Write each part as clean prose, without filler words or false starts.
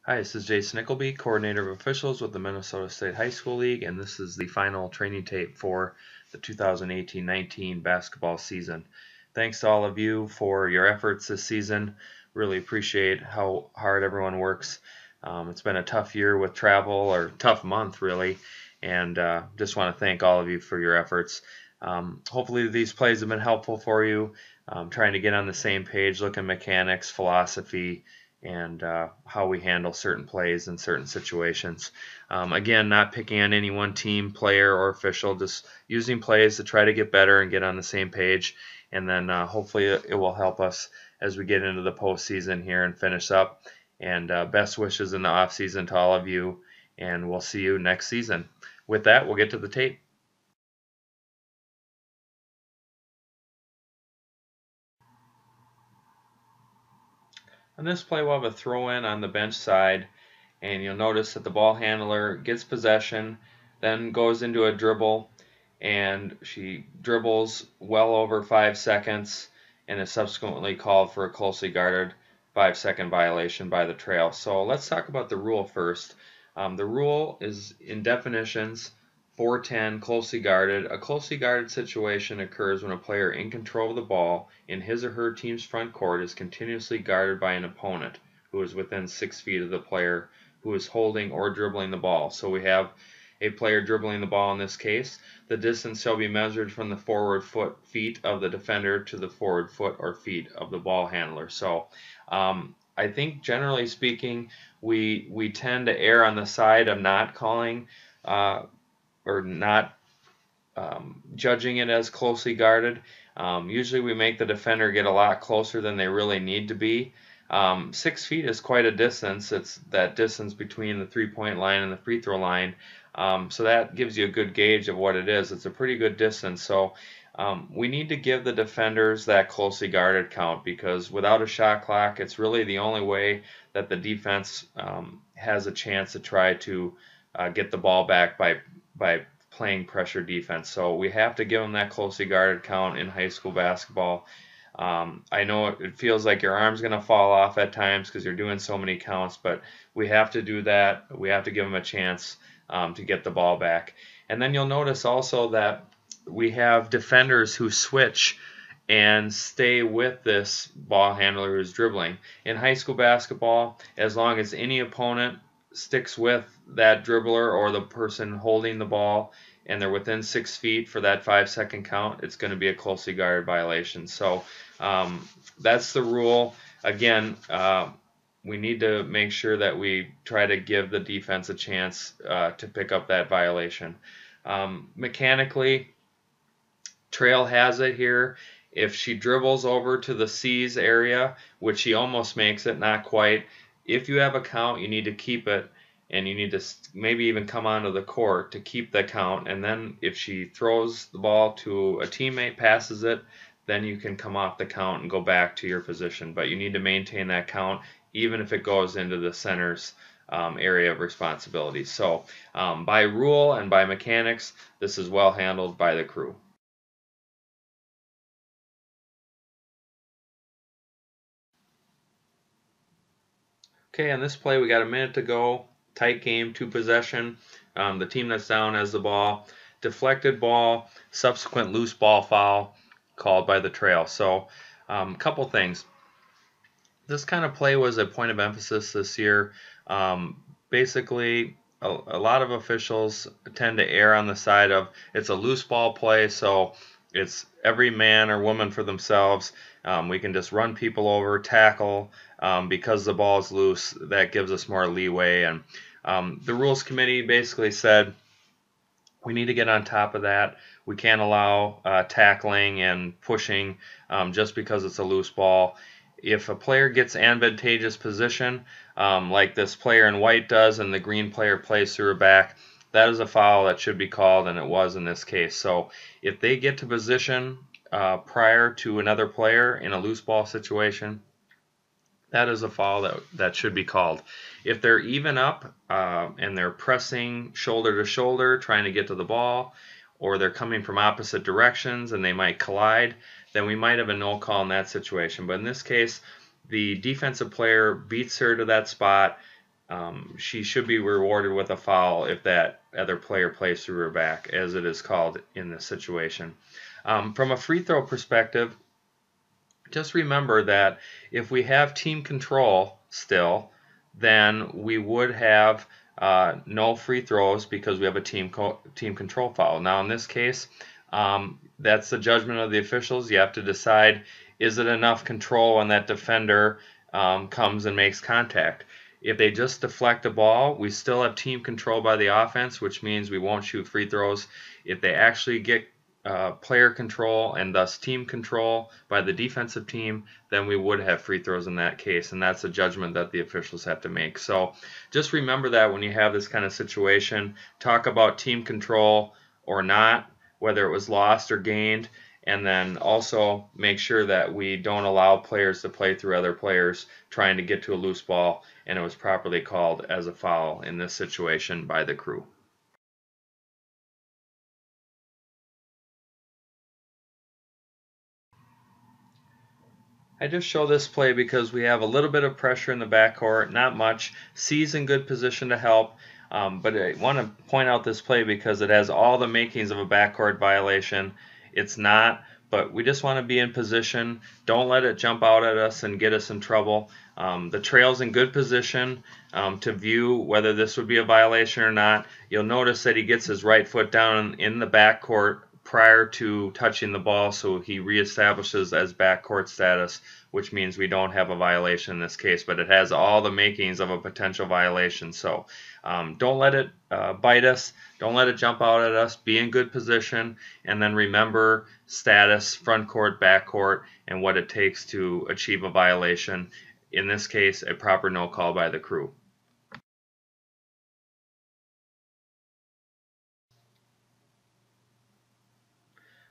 Hi, this is Jason Nickleby, Coordinator of Officials with the Minnesota State High School League, and this is the final training tape for the 2018-19 basketball season. Thanks to all of you for your efforts this season. Really appreciate how hard everyone works. It's been a tough year with travel, or tough month really, and just want to thank all of you for your efforts. Hopefully these plays have been helpful for you, trying to get on the same page, look at mechanics, philosophy, and how we handle certain plays in certain situations. Again, not picking on any one team, player, or official, just using plays to try to get better and get on the same page. And then hopefully it will help us as we get into the postseason here and finish up. And best wishes in the off season to all of you, and we'll see you next season. With that, we'll get to the tape. On this play, we'll have a throw-in on the bench side, and you'll notice that the ball handler gets possession, then goes into a dribble, and she dribbles well over 5 seconds and is subsequently called for a closely guarded 5-second violation by the trail. So let's talk about the rule first. The rule is in definitions 410 closely guarded. A closely guarded situation occurs when a player in control of the ball in his or her team's front court is continuously guarded by an opponent who is within 6 feet of the player who is holding or dribbling the ball. So we have a player dribbling the ball in this case. The distance shall be measured from the forward feet of the defender to the forward foot or feet of the ball handler. So I think generally speaking, we tend to err on the side of not calling or not judging it as closely guarded. Usually we make the defender get a lot closer than they really need to be. 6 feet is quite a distance. It's that distance between the three-point line and the free throw line. So that gives you a good gauge of what it is. It's a pretty good distance. So we need to give the defenders that closely guarded count, because without a shot clock, it's really the only way that the defense has a chance to try to get the ball back by playing pressure defense. So we have to give them that closely guarded count in high school basketball. I know it feels like your arm's going to fall off at times because you're doing so many counts, but we have to do that. We have to give them a chance to get the ball back. And then you'll notice also that we have defenders who switch and stay with this ball handler who's dribbling. In high school basketball, as long as any opponent sticks with that dribbler or the person holding the ball and they're within 6 feet for that 5-second count, it's going to be a closely guarded violation. So that's the rule. Again, we need to make sure that we try to give the defense a chance to pick up that violation. Mechanically, Trail has it here. If she dribbles over to the C's area, which she almost makes it, not quite, if you have a count, you need to keep it, and you need to maybe even come onto the court to keep the count. And then if she throws the ball to a teammate, passes it, then you can come off the count and go back to your position. But you need to maintain that count even if it goes into the center's area of responsibility. So by rule and by mechanics, this is well handled by the crew. Okay, on this play we got a minute to go. Tight game, 2 possession. The team that's down has the ball. Deflected ball, subsequent loose ball foul called by the trail. So a couple things. This kind of play was a point of emphasis this year. Basically, a lot of officials tend to err on the side of it's a loose ball play, so it's every man or woman for themselves. We can just run people over, tackle, because the ball is loose. That gives us more leeway. And the rules committee basically said we need to get on top of that. We can't allow tackling and pushing just because it's a loose ball. If a player gets advantageous position, like this player in white does, and the green player plays through her back, that is a foul that should be called, and it was in this case. So if they get to position prior to another player in a loose ball situation, that is a foul that should be called. If they're even up and they're pressing shoulder to shoulder trying to get to the ball, or they're coming from opposite directions and they might collide, then we might have a no call in that situation. But in this case, the defensive player beats her to that spot, she should be rewarded with a foul if that other player plays through her back, as it is called in this situation. From a free throw perspective, just remember that if we have team control still, then we would have no free throws because we have a team control foul. Now in this case, that's the judgment of the officials. You have to decide, is it enough control when that defender comes and makes contact? If they just deflect the ball, we still have team control by the offense, which means we won't shoot free throws. If they actually get player control and thus team control by the defensive team, then we would have free throws in that case, and that's a judgment that the officials have to make. So just remember that when you have this kind of situation, talk about team control or not, whether it was lost or gained, and then also make sure that we don't allow players to play through other players trying to get to a loose ball, and it was properly called as a foul in this situation by the crew. I just show this play because we have a little bit of pressure in the backcourt, not much. C's in good position to help, but I want to point out this play because it has all the makings of a backcourt violation. It's not, but we just want to be in position. Don't let it jump out at us and get us in trouble. The trail's in good position to view whether this would be a violation or not. You'll notice that he gets his right foot down in the backcourt prior to touching the ball, so he reestablishes as backcourt status, which means we don't have a violation in this case, but it has all the makings of a potential violation. So don't let it bite us, don't let it jump out at us, be in good position, and then remember status, front court, back court, and what it takes to achieve a violation. In this case, a proper no call by the crew.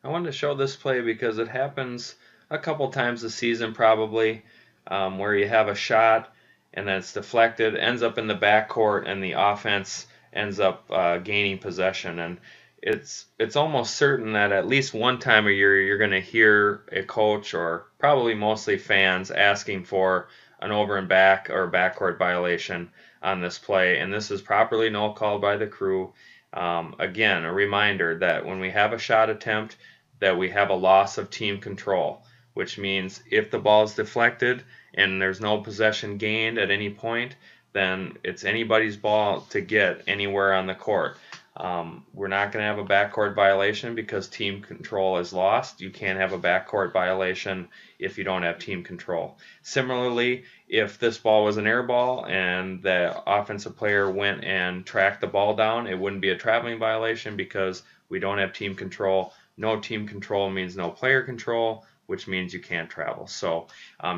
I wanted to show this play because it happens a couple times this season probably, where you have a shot and then it's deflected, ends up in the backcourt, and the offense ends up gaining possession. And it's almost certain that at least one time a year you're going to hear a coach, or probably mostly fans, asking for an over and back or backcourt violation on this play. And this is properly no called by the crew. Again, a reminder that when we have a shot attempt, that we have a loss of team control, which means if the ball is deflected and there's no possession gained at any point, then it's anybody's ball to get anywhere on the court. We're not going to have a backcourt violation because team control is lost. You can't have a backcourt violation if you don't have team control. Similarly, if this ball was an air ball and the offensive player went and tracked the ball down, it wouldn't be a traveling violation because we don't have team control. No team control means no player control, which means you can't travel. So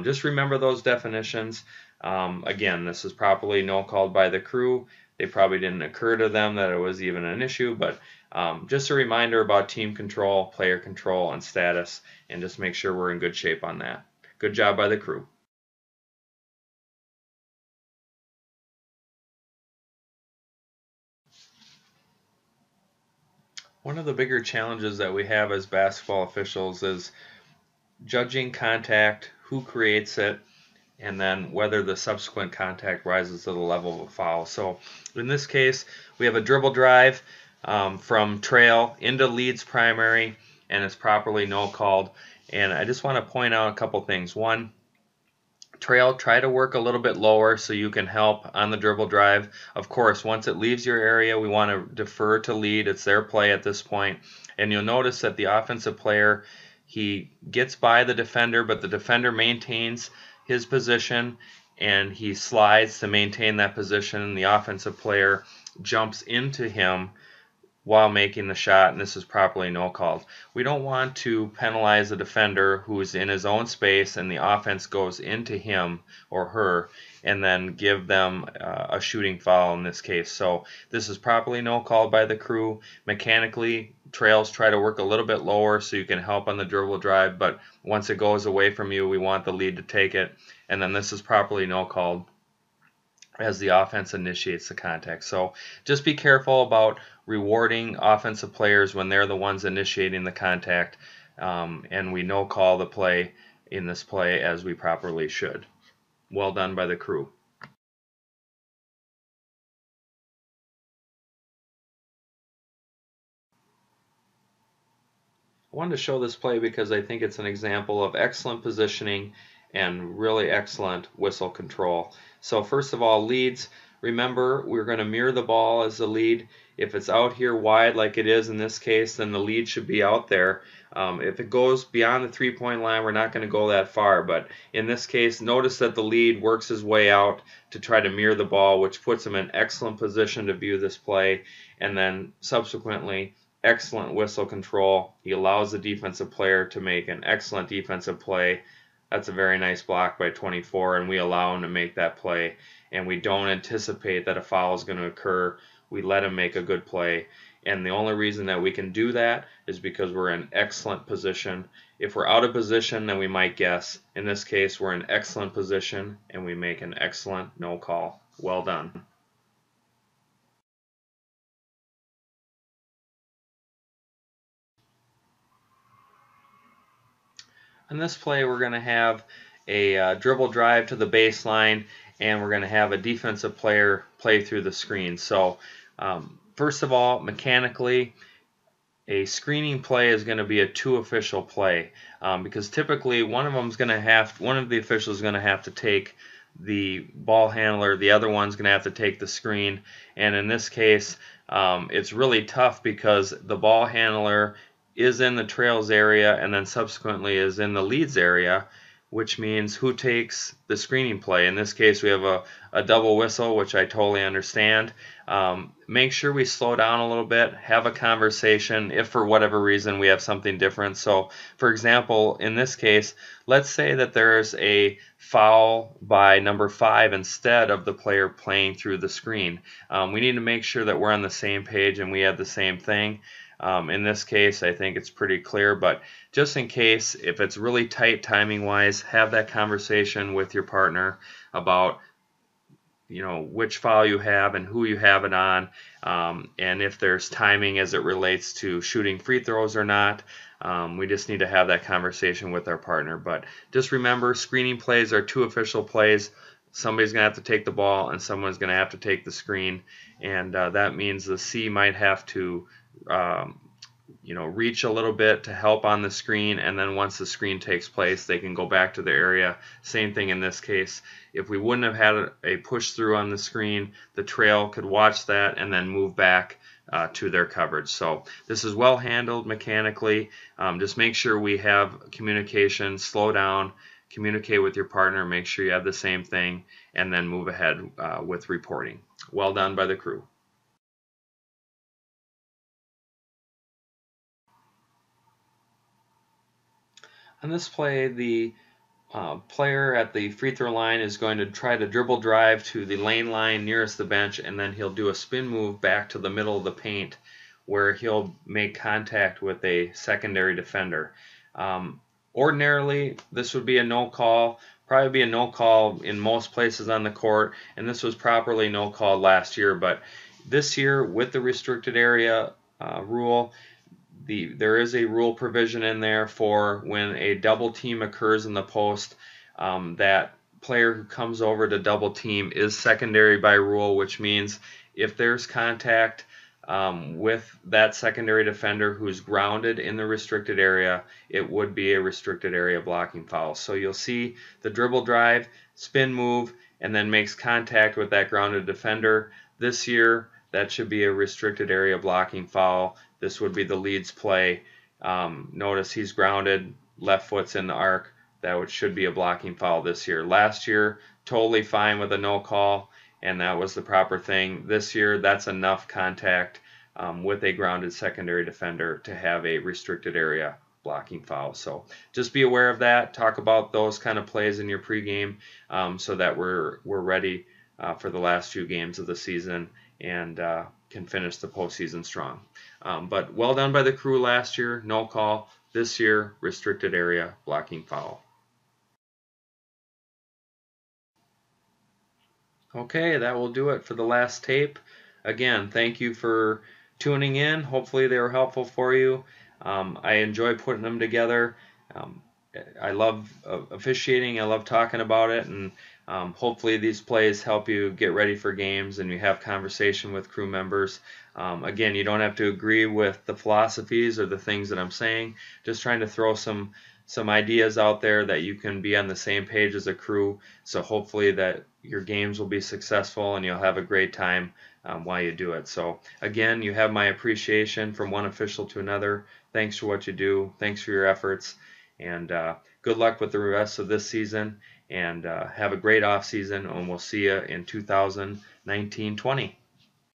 just remember those definitions. Again, this is properly no called by the crew. They probably didn't occur to them that it was even an issue, but just a reminder about team control, player control, and status, and just make sure we're in good shape on that. Good job by the crew. One of the bigger challenges that we have as basketball officials is judging contact, who creates it, and then whether the subsequent contact rises to the level of a foul. So in this case, we have a dribble drive from trail into leads primary, and it's properly no called. And I just want to point out a couple things. One, trail, try to work a little bit lower so you can help on the dribble drive. Of course, once it leaves your area, we want to defer to lead. It's their play at this point. And you'll notice that the offensive player, he gets by the defender, but the defender maintains his position and he slides to maintain that position. The offensive player jumps into him while making the shot, and this is properly no called. We don't want to penalize a defender who is in his own space and the offense goes into him or her and then give them a shooting foul in this case. So this is properly no called by the crew. Mechanically, trails try to work a little bit lower so you can help on the dribble drive, but once it goes away from you, we want the lead to take it. And then this is properly no called as the offense initiates the contact. So just be careful about rewarding offensive players when they're the ones initiating the contact, and we no call the play in this play as we properly should. Well done by the crew. wanted to show this play because I think it's an example of excellent positioning and really excellent whistle control. So first of all, leads. Remember, we're going to mirror the ball as the lead. If it's out here wide like it is in this case, then the lead should be out there. If it goes beyond the three-point line, we're not going to go that far. But in this case, notice that the lead works his way out to try to mirror the ball, which puts him in excellent position to view this play. And then subsequently, excellent whistle control. He allows the defensive player to make an excellent defensive play. That's a very nice block by 24, and we allow him to make that play. And we don't anticipate that a foul is going to occur. We let him make a good play. And the only reason that we can do that is because we're in excellent position. If we're out of position, then we might guess. In this case, we're in excellent position, and we make an excellent no call. Well done. In this play, we're going to have a dribble drive to the baseline, and we're going to have a defensive player play through the screen. So first of all, mechanically, a screening play is going to be a two official play because typically one of the officials is going to have to take the ball handler, the other one's going to have to take the screen. And in this case, it's really tough because the ball handler is in the trails area and then subsequently is in the leads area, which means who takes the screening play. In this case, we have a double whistle, which I totally understand. Make sure we slow down a little bit, have a conversation if for whatever reason we have something different. So, for example, in this case, let's say that there's a foul by number 5 instead of the player playing through the screen. We need to make sure that we're on the same page and we have the same thing. In this case, I think it's pretty clear, but just in case, if it's really tight timing-wise, have that conversation with your partner about which foul you have and who you have it on, and if there's timing as it relates to shooting free throws or not. We just need to have that conversation with our partner. But just remember, screening plays are two official plays. Somebody's going to have to take the ball and someone's going to have to take the screen, and that means the C might have to reach a little bit to help on the screen, and then once the screen takes place, they can go back to the area. Same thing in this case. If we wouldn't have had a push through on the screen, the trail could watch that and then move back to their coverage. So this is well handled mechanically. Just make sure we have communication, slow down, communicate with your partner, make sure you have the same thing, and then move ahead with reporting. Well done by the crew. On this play, the player at the free throw line is going to try to dribble drive to the lane line nearest the bench, and then he'll do a spin move back to the middle of the paint where he'll make contact with a secondary defender. Ordinarily, this would be a no call, probably be a no call in most places on the court, and this was properly no call last year, but this year with the restricted area rule, there is a rule provision in there for when a double team occurs in the post, that player who comes over to double team is secondary by rule, which means if there's contact with that secondary defender who's grounded in the restricted area, it would be a restricted area blocking foul. So you'll see the dribble drive, spin move, and then makes contact with that grounded defender. This year, that should be a restricted area blocking foul. This would be the leads play. Notice he's grounded, left foot's in the arc. That should be a blocking foul this year. Last year, totally fine with a no call, and that was the proper thing. This year, that's enough contact with a grounded secondary defender to have a restricted area blocking foul. So just be aware of that. Talk about those kind of plays in your pregame so that we're ready for the last few games of the season and can finish the postseason strong. But well done by the crew last year, no call. This year, restricted area blocking foul. Okay, that will do it for the last tape. Again, thank you for tuning in. Hopefully they were helpful for you. I enjoy putting them together. I love officiating. I love talking about it, and hopefully these plays help you get ready for games and you have conversation with crew members. Again, you don't have to agree with the philosophies or the things that I'm saying. Just trying to throw some ideas out there that you can be on the same page as a crew. So hopefully that your games will be successful and you'll have a great time while you do it. So again, you have my appreciation from one official to another. Thanks for what you do. Thanks for your efforts. And good luck with the rest of this season. And have a great off season. And we'll see you in 2019-20.